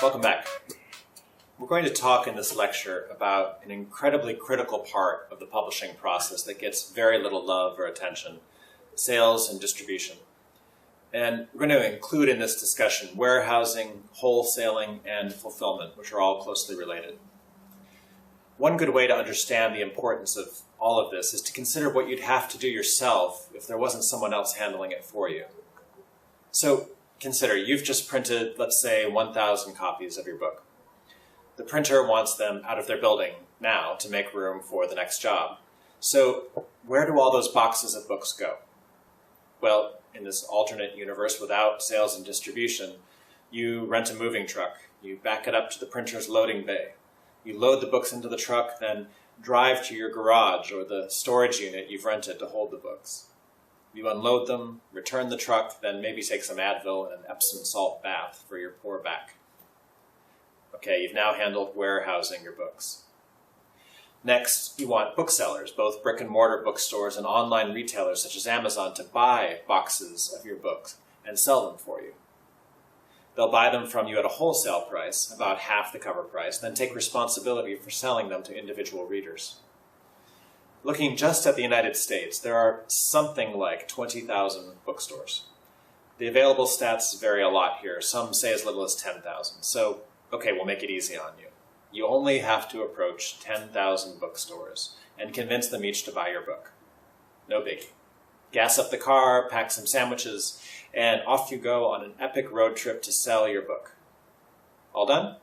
Welcome back. We're going to talk in this lecture about an incredibly critical part of the publishing process that gets very little love or attention: sales and distribution. And we're going to include in this discussion warehousing, wholesaling, and fulfillment, which are all closely related. One good way to understand the importance of all of this is to consider what you'd have to do yourself if there wasn't someone else handling it for you. So consider, you've just printed, let's say, 1,000 copies of your book. The printer wants them out of their building now to make room for the next job. So where do all those boxes of books go? Well, in this alternate universe without sales and distribution, you rent a moving truck, you back it up to the printer's loading bay, you load the books into the truck, then drive to your garage or the storage unit you've rented to hold the books. You unload them, return the truck, then maybe take some Advil and an Epsom salt bath for your poor back. Okay, you've now handled warehousing your books. Next, you want booksellers, both brick and mortar bookstores and online retailers such as Amazon, to buy boxes of your books and sell them for you. They'll buy them from you at a wholesale price, about half the cover price, then take responsibility for selling them to individual readers. Looking just at the United States, there are something like 20,000 bookstores. The available stats vary a lot here. Some say as little as 10,000. So, okay, we'll make it easy on you. You only have to approach 10,000 bookstores and convince them each to buy your book. No biggie. Gas up the car, pack some sandwiches, and off you go on an epic road trip to sell your book. All done?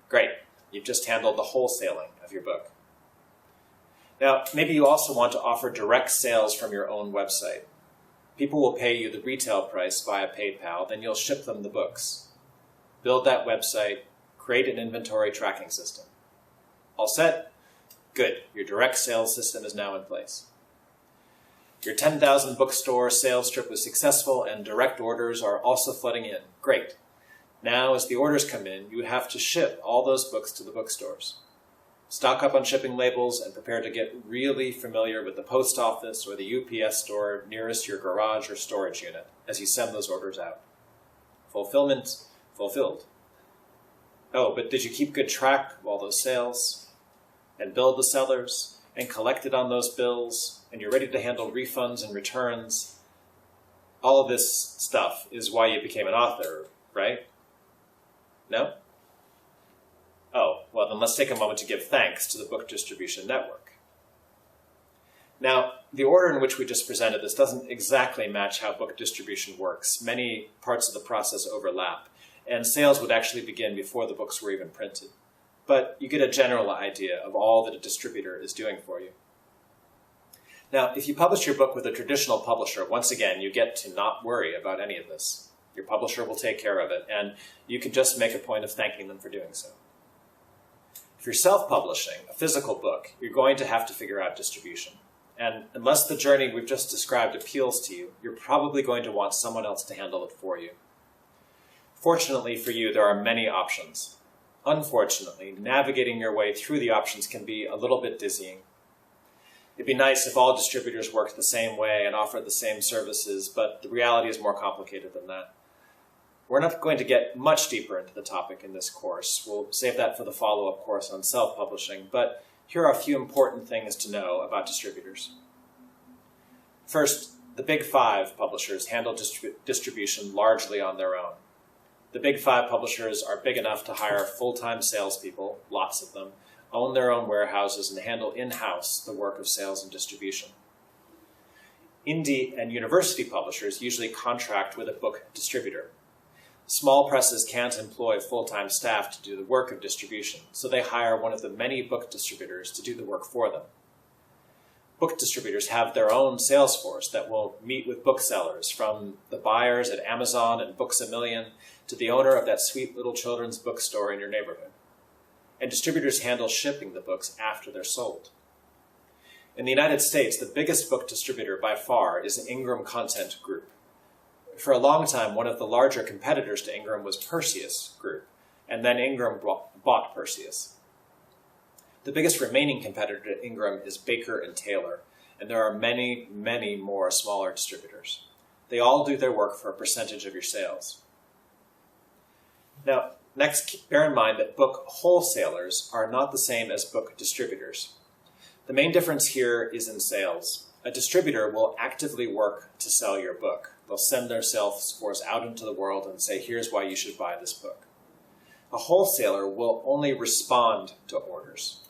Great. You've just handled the wholesaling of your book. Now, maybe you also want to offer direct sales from your own website. People will pay you the retail price via PayPal, then you'll ship them the books. Build that website, create an inventory tracking system. All set? Good. Your direct sales system is now in place. Your 10,000 bookstore sales trip was successful and direct orders are also flooding in. Great. Now, as the orders come in, you have to ship all those books to the bookstores. Stock up on shipping labels and prepare to get really familiar with the post office or the UPS store nearest your garage or storage unit as you send those orders out. Fulfillment fulfilled. Oh, but did you keep good track of all those sales and bill the sellers and collected on those bills and you're ready to handle refunds and returns? All of this stuff is why you became an author, right? No? Oh, well then let's take a moment to give thanks to the Book Distribution Network. Now, the order in which we just presented this doesn't exactly match how book distribution works. Many parts of the process overlap, and sales would actually begin before the books were even printed. But you get a general idea of all that a distributor is doing for you. Now, if you publish your book with a traditional publisher, once again, you get to not worry about any of this. Your publisher will take care of it, and you can just make a point of thanking them for doing so. If you're self-publishing a physical book, you're going to have to figure out distribution. And unless the journey we've just described appeals to you, you're probably going to want someone else to handle it for you. Fortunately for you, there are many options. Unfortunately, navigating your way through the options can be a little bit dizzying. It'd be nice if all distributors worked the same way and offered the same services, but the reality is more complicated than that. We're not going to get much deeper into the topic in this course. We'll save that for the follow-up course on self-publishing, but here are a few important things to know about distributors. First, the Big Five publishers handle distribution largely on their own. The Big Five publishers are big enough to hire full-time salespeople, lots of them, own their own warehouses, and handle in-house the work of sales and distribution. Indie and university publishers usually contract with a book distributor. Small presses can't employ full-time staff to do the work of distribution, so they hire one of the many book distributors to do the work for them. Book distributors have their own sales force that will meet with booksellers, from the buyers at Amazon and Books A Million to the owner of that sweet little children's bookstore in your neighborhood. And distributors handle shipping the books after they're sold. In the United States, the biggest book distributor by far is Ingram Content Group. For a long time, one of the larger competitors to Ingram was Perseus Group, and then Ingram bought Perseus. The biggest remaining competitor to Ingram is Baker and Taylor, and there are many, many more smaller distributors. They all do their work for a percentage of your sales. Now, Next, bear in mind that book wholesalers are not the same as book distributors. The main difference here is in sales. A distributor will actively work to sell your book. They'll send their sales force out into the world and say, here's why you should buy this book. A wholesaler will only respond to orders.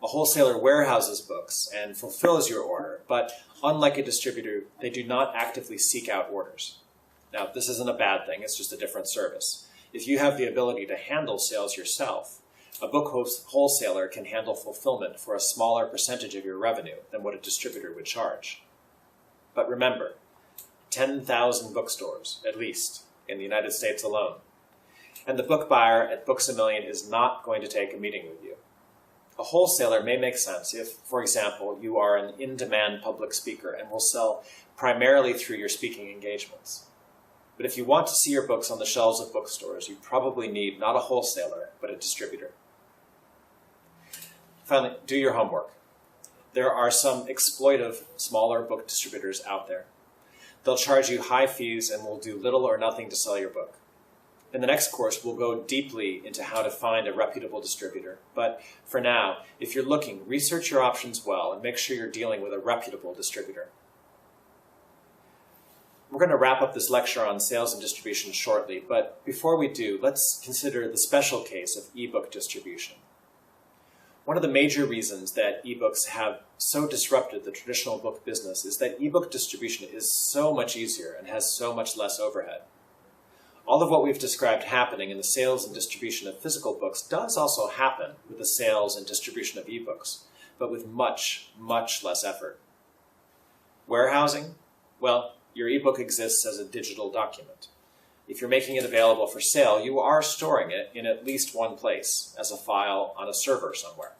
A wholesaler warehouses books and fulfills your order, but unlike a distributor, they do not actively seek out orders. Now, this isn't a bad thing, it's just a different service. If you have the ability to handle sales yourself, a book wholesaler can handle fulfillment for a smaller percentage of your revenue than what a distributor would charge. But remember, 10,000 bookstores, at least, in the United States alone. And the book buyer at Books A Million is not going to take a meeting with you. A wholesaler may make sense if, for example, you are an in-demand public speaker and will sell primarily through your speaking engagements. But if you want to see your books on the shelves of bookstores, you probably need not a wholesaler, but a distributor. Finally, do your homework. There are some exploitive, smaller book distributors out there. They'll charge you high fees and will do little or nothing to sell your book. In the next course, we'll go deeply into how to find a reputable distributor. But for now, if you're looking, research your options well and make sure you're dealing with a reputable distributor. We're going to wrap up this lecture on sales and distribution shortly, but before we do, let's consider the special case of ebook distribution. One of the major reasons that ebooks have so disrupted the traditional book business is that ebook distribution is so much easier and has so much less overhead. All of what we've described happening in the sales and distribution of physical books does also happen with the sales and distribution of ebooks, but with much, much less effort. Warehousing? Well, your ebook exists as a digital document. If you're making it available for sale, you are storing it in at least one place, as a file on a server somewhere.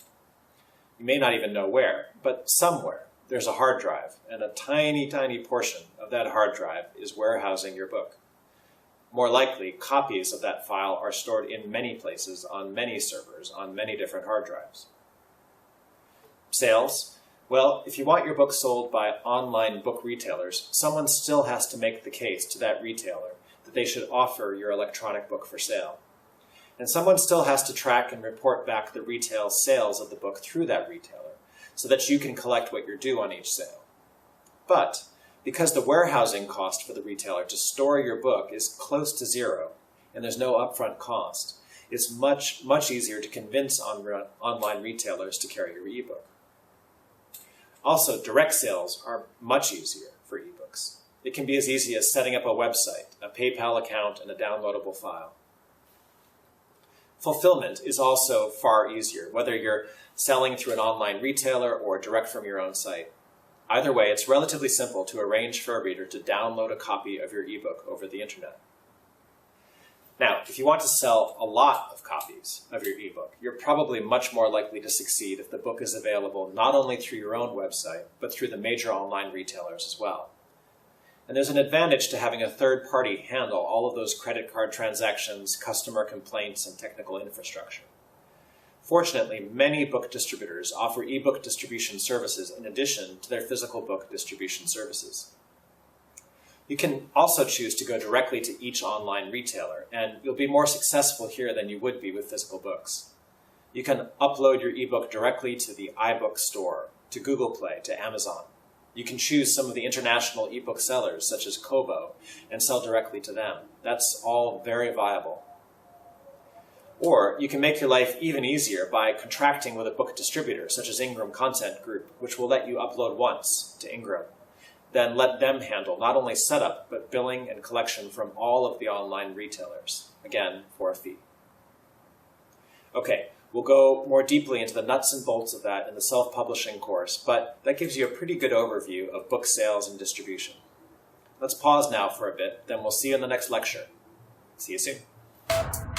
You may not even know where, but somewhere there's a hard drive, and a tiny, tiny portion of that hard drive is warehousing your book. More likely, copies of that file are stored in many places, on many servers, on many different hard drives. Sales? Well, if you want your book sold by online book retailers, someone still has to make the case to that retailer that they should offer your electronic book for sale. And someone still has to track and report back the retail sales of the book through that retailer so that you can collect what you're due on each sale. But because the warehousing cost for the retailer to store your book is close to zero and there's no upfront cost, it's much, much easier to convince online retailers to carry your ebook. Also, direct sales are much easier for ebooks. It can be as easy as setting up a website, a PayPal account, and a downloadable file. Fulfillment is also far easier, whether you're selling through an online retailer or direct from your own site. Either way, it's relatively simple to arrange for a reader to download a copy of your ebook over the internet. Now, if you want to sell a lot of copies of your ebook, you're probably much more likely to succeed if the book is available not only through your own website, but through the major online retailers as well. And there's an advantage to having a third party handle all of those credit card transactions, customer complaints, and technical infrastructure. Fortunately, many book distributors offer ebook distribution services in addition to their physical book distribution services. You can also choose to go directly to each online retailer, and you'll be more successful here than you would be with physical books. You can upload your ebook directly to the iBook store, to Google Play, to Amazon. You can choose some of the international ebook sellers, such as Kobo, and sell directly to them. That's all very viable. Or you can make your life even easier by contracting with a book distributor, such as Ingram Content Group, which will let you upload once to Ingram. Then let them handle not only setup, but billing and collection from all of the online retailers, again, for a fee. Okay, we'll go more deeply into the nuts and bolts of that in the self-publishing course, but that gives you a pretty good overview of book sales and distribution. Let's pause now for a bit, then we'll see you in the next lecture. See you soon.